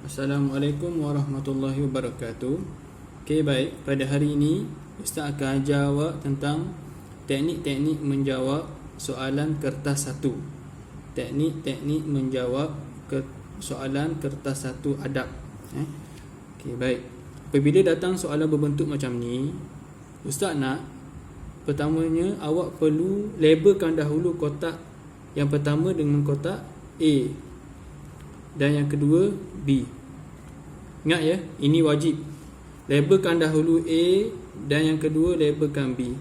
Assalamualaikum warahmatullahi wabarakatuh. Okey, baik. Pada hari ini Ustaz akan ajar awak tentang teknik-teknik menjawab soalan kertas satu. Teknik-teknik menjawab soalan kertas satu adab. Okey, baik. Apabila datang soalan berbentuk macam ni, Ustaz nak pertamanya awak perlu labelkan dahulu kotak yang pertama dengan kotak A dan yang kedua B. Ingat ya, ini wajib. Labelkan dahulu A dan yang kedua labelkan B.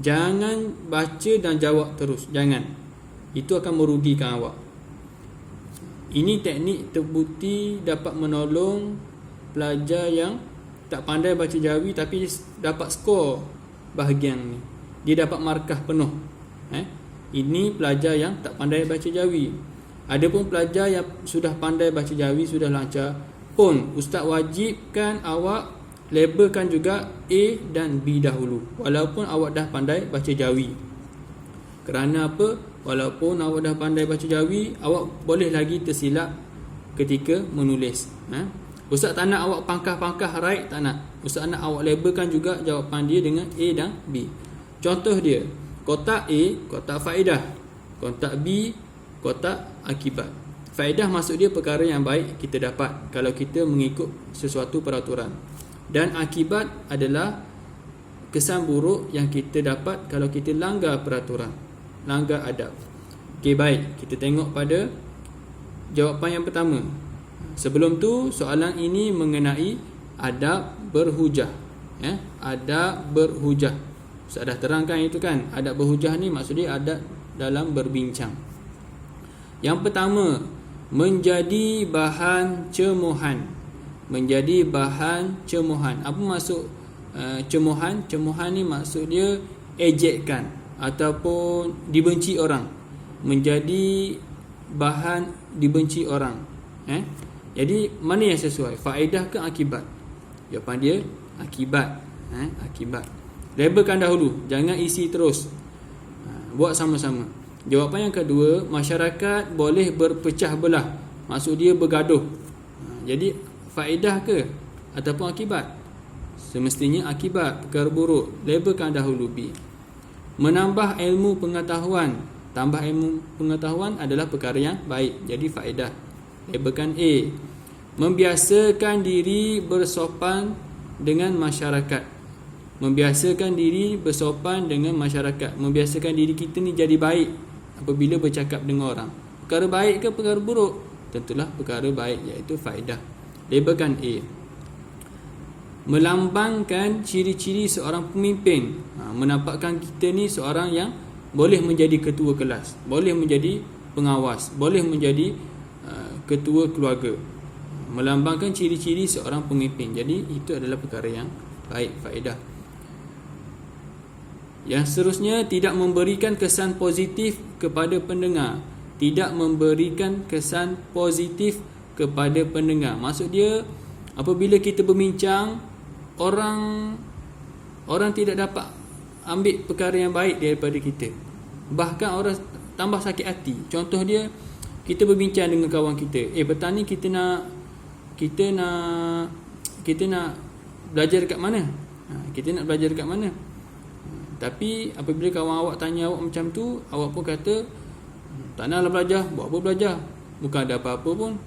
Jangan baca dan jawab terus, jangan. Itu akan merugikan awak. Ini teknik terbukti dapat menolong pelajar yang tak pandai baca Jawi tapi dapat skor bahagian ni. Dia dapat markah penuh. Ini pelajar yang tak pandai baca Jawi. Adapun pelajar yang sudah pandai baca Jawi, sudah lancar pun, Ustaz wajibkan awak labelkan juga A dan B dahulu, walaupun awak dah pandai baca Jawi. Kerana apa? Walaupun awak dah pandai baca Jawi, awak boleh lagi tersilap ketika menulis. Ustaz tak nak awak pangkah-pangkah right, tak nak. Ustaz nak awak labelkan juga jawapan dia dengan A dan B. Contoh dia, kotak A, kotak faedah. Kotak B, kotak akibat. Faedah maksud dia perkara yang baik kita dapat kalau kita mengikut sesuatu peraturan. Dan akibat adalah kesan buruk yang kita dapat kalau kita langgar peraturan, langgar adab. Okey, baik. Kita tengok pada jawapan yang pertama. Sebelum tu, soalan ini mengenai adab berhujah. Adab berhujah. Saya dah terangkan itu kan. Adab berhujah ni maksud dia adab dalam berbincang. Yang pertama, menjadi bahan cemohan. Menjadi bahan cemohan. Apa maksud cemohan? Cemohan ni maksud dia ejekkan ataupun dibenci orang. Menjadi bahan dibenci orang. Jadi mana yang sesuai? Faedah ke akibat? Jawapan dia akibat. Akibat. Labelkan dahulu, jangan isi terus. Buat sama-sama. Jawapan yang kedua, masyarakat boleh berpecah belah. Maksud dia bergaduh. Jadi faedah ke ataupun akibat? Semestinya akibat, perkara buruk. Labelkan dahulu B. Menambah ilmu pengetahuan. Tambah ilmu pengetahuan adalah perkara yang baik. Jadi faedah. Labelkan A. Membiasakan diri bersopan dengan masyarakat. Membiasakan diri bersopan dengan masyarakat. Membiasakan diri kita ni jadi baik apabila bercakap dengan orang. Perkara baik ke perkara buruk? Tentulah perkara baik, iaitu faedah. Labelkan A. Melambangkan ciri-ciri seorang pemimpin. Menampakkan kita ni seorang yang boleh menjadi ketua kelas, boleh menjadi pengawas, boleh menjadi ketua keluarga. Melambangkan ciri-ciri seorang pemimpin. Jadi itu adalah perkara yang baik, faedah. Yang seterusnya, tidak memberikan kesan positif kepada pendengar. Tidak memberikan kesan positif kepada pendengar. Maksud dia, apabila kita berbincang, orang tidak dapat ambil perkara yang baik daripada kita. Bahkan orang tambah sakit hati. Contoh dia, kita berbincang dengan kawan kita. Petang ni kita nak belajar dekat mana? Kita nak belajar dekat mana? Tapi apabila kawan awak tanya awak macam tu, awak pun kata tak naklah belajar. Buat apa belajar? Bukan ada apa-apa pun.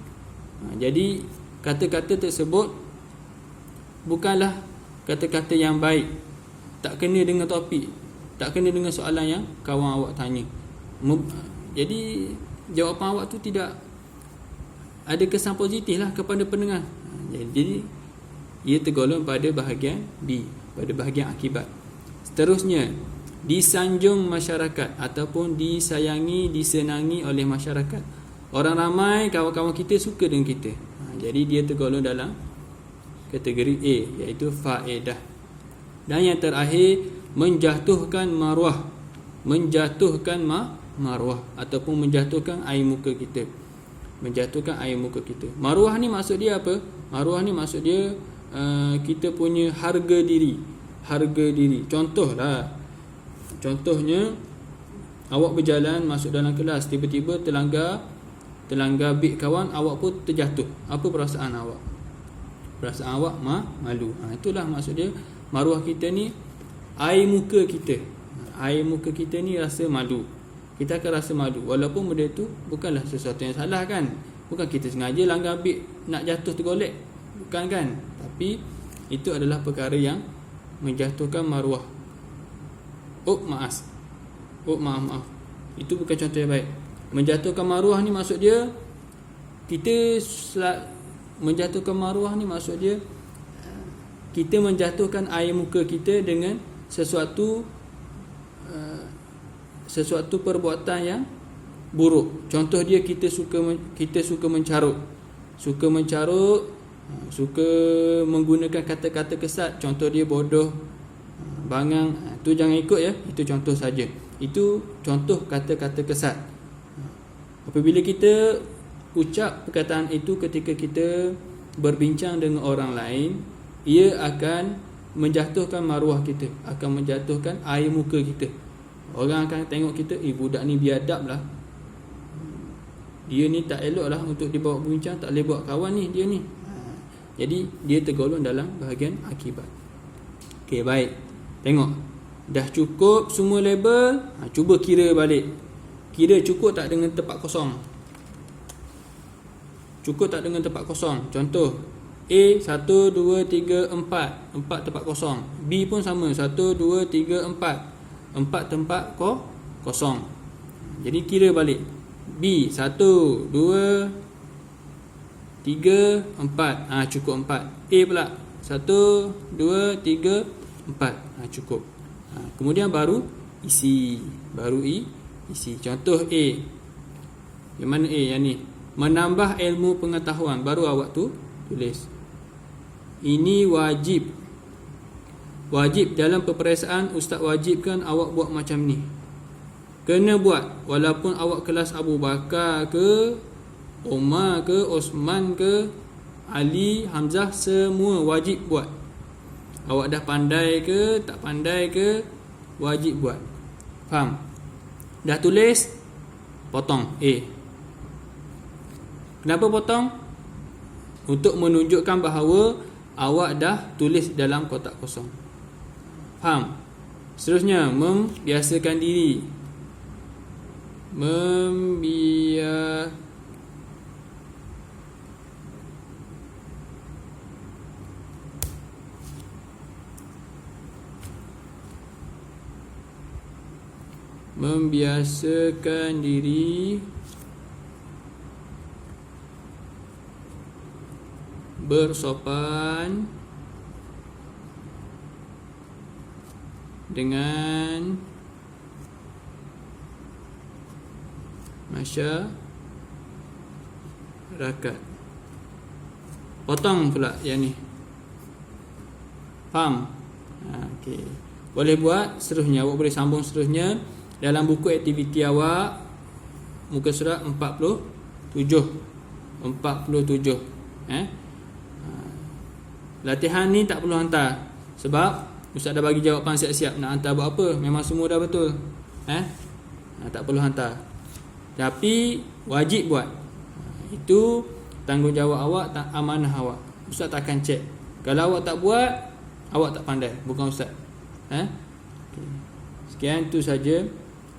Jadi kata-kata tersebut bukanlah kata-kata yang baik. Tak kena dengan topik, tak kena dengan soalan yang kawan awak tanya. Jadi jawapan awak tu tidak ada kesan positif lah kepada pendengar. Jadi ia tergolong pada bahagian B, pada bahagian akibat. Seterusnya, disanjung masyarakat ataupun disayangi, disenangi oleh masyarakat. Orang ramai, kawan-kawan kita suka dengan kita. Jadi dia tergolong dalam kategori A, iaitu faedah. Dan yang terakhir, menjatuhkan maruah. Menjatuhkan maruah ataupun menjatuhkan air muka kita. Menjatuhkan air muka kita. Maruah ni maksud dia apa? Maruah ni maksud dia kita punya harga diri. Harga diri. Contohnya awak berjalan masuk dalam kelas, tiba-tiba terlanggar terlanggar bit kawan, awak pun terjatuh. Apa perasaan awak? Perasaan awak malu. Itulah maksud dia maruah kita ni, air muka kita. Air muka kita ni rasa malu. Kita akan rasa malu walaupun benda tu bukanlah sesuatu yang salah kan. Bukan kita sengaja langgar bit nak jatuh tergolek. Bukan kan? Tapi itu adalah perkara yang menjatuhkan maruah. Maaf. Itu bukan contoh yang baik. Menjatuhkan maruah ni maksud dia menjatuhkan maruah ni maksud dia kita menjatuhkan air muka kita dengan sesuatu perbuatan yang buruk. Contoh dia, kita suka mencarut, suka menggunakan kata-kata kesat. Contoh dia bodoh, bangang. Tu jangan ikut ya. Itu contoh saja. Itu contoh kata-kata kesat. Apabila kita ucap perkataan itu ketika kita berbincang dengan orang lain, ia akan menjatuhkan maruah kita, akan menjatuhkan air muka kita. Orang akan tengok kita, budak ni biadab lah, dia ni tak elok lah untuk dibawa berbincang, tak boleh buat kawan ni dia ni. Jadi dia tergolong dalam bahagian akibat. Okey, baik. Tengok, dah cukup semua label. Cuba kira balik. Kira cukup tak dengan tempat kosong? Cukup tak dengan tempat kosong? Contoh A 1, 2, 3, 4 4 tempat kosong. B pun sama, 1, 2, 3, 4 4 tempat kosong. Jadi kira balik. B 1, 2, 3, 4. Cukup 4. A pula 1, 2, 3, 4. Cukup. Kemudian baru isi. Isi. Contoh A. Yang mana A yang ni? Menambah ilmu pengetahuan. Baru awak tulis. Ini wajib. Wajib dalam peperiksaan, ustaz wajibkan awak buat macam ni. Kena buat walaupun awak kelas Abu Bakar ke, Umar ke, Osman ke, Ali, Hamzah, semua wajib buat. Awak dah pandai ke, tak pandai ke, wajib buat. Faham? Dah tulis, potong A. Kenapa potong? Untuk menunjukkan bahawa awak dah tulis dalam kotak kosong. Faham? Seterusnya, membiasakan diri. Membiasakan diri bersopan dengan masyarakat. Potong pula yang ni. Faham? Okey. Boleh buat seterusnya. Awak boleh sambung seterusnya dalam buku aktiviti awak, muka surat 47. Latihan ni tak perlu hantar sebab ustaz dah bagi jawapan siap-siap. Nak hantar buat apa? Memang semua dah betul. Tak perlu hantar. Tapi wajib buat. Itu tanggungjawab awak, amanah awak. Ustaz tak akan cek. Kalau awak tak buat, awak tak pandai, bukan ustaz. Sekian, itu saja.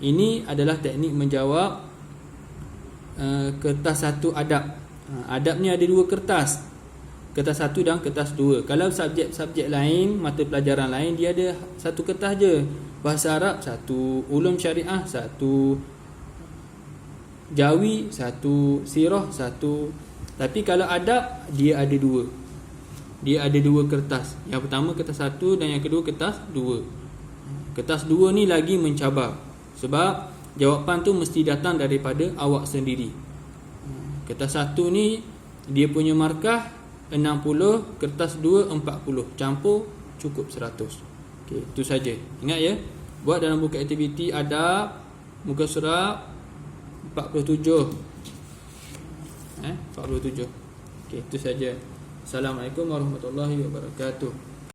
Ini adalah teknik menjawab kertas satu adab. Adab ni ada dua kertas. Kertas 1 dan kertas 2. Kalau subjek lain, mata pelajaran lain, dia ada satu kertas je. Bahasa Arab 1, ulum syariah 1, jawi 1, sirah 1. Tapi kalau adab, dia ada dua. Dia ada dua kertas. Yang pertama kertas 1 dan yang kedua kertas 2. Kertas 2 ni lagi mencabar sebab jawapan tu mesti datang daripada awak sendiri. Kertas 1 ni dia punya markah 60, kertas 2 40. Campur cukup 100. Okey, itu saja. Ingat ya. Buat dalam buku aktiviti adab muka surat 47. 47. Okey, itu saja. Assalamualaikum warahmatullahi wabarakatuh.